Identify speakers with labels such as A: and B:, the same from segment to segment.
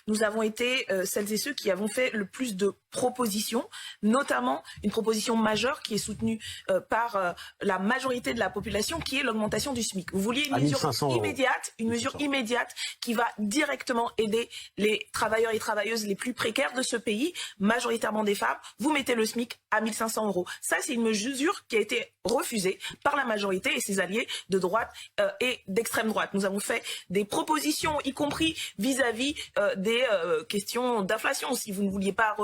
A: nous avons été celles et ceux qui avons fait le plus de propositions, notamment une proposition majeure qui est soutenue par la majorité de la population, qui est l'augmentation du SMIC. Vous vouliez une mesure immédiate qui va directement aider les travailleurs et travailleuses les plus précaires de ce pays, majoritairement des femmes. Vous mettez le SMIC à 1 500 €. Ça, c'est une mesure qui a été refusée par la majorité et ses alliés de droite et d'extrême droite. Nous avons fait des propositions, y compris vis-à-vis des questions d'inflation. Si vous ne vouliez pas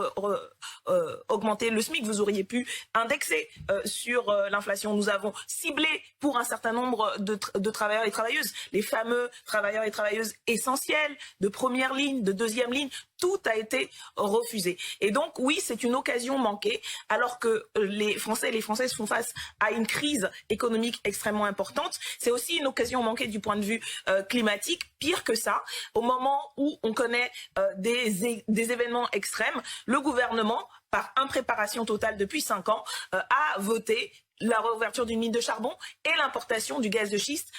A: augmenter le SMIC, vous auriez pu indexer sur l'inflation. Nous avons ciblé pour un certain nombre de travailleurs et travailleuses, les fameux travailleurs et travailleuses essentiels, de première ligne, de deuxième ligne. Tout a été refusé. Et donc, oui, c'est une occasion manquée, alors que les Français et les Françaises font face à une crise économique extrêmement importante. C'est aussi une occasion manquée du point de vue climatique. Pire que ça, au moment où on connaît des événements extrêmes, le gouvernement, par impréparation totale depuis 5 ans, a voté la réouverture d'une mine de charbon et l'importation du gaz de schiste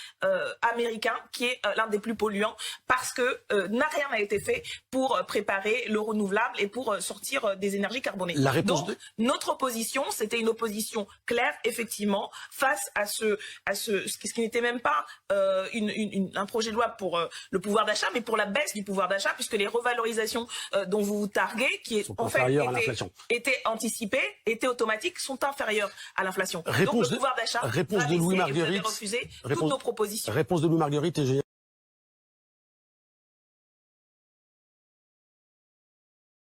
A: américain, qui est l'un des plus polluants, parce que rien n'a été fait pour préparer le renouvelable et pour sortir des énergies carbonées. Donc, notre opposition, c'était une opposition claire, effectivement, face à ce qui n'était même pas un projet de loi pour le pouvoir d'achat, mais pour la baisse du pouvoir d'achat, puisque les revalorisations dont vous vous targuez, qui en fait étaient anticipées, étaient automatiques, sont inférieures à l'inflation. Donc le pouvoir d'achat va laisser et vous avez refusé toutes nos propositions.
B: Réponse de Louis Marguerite et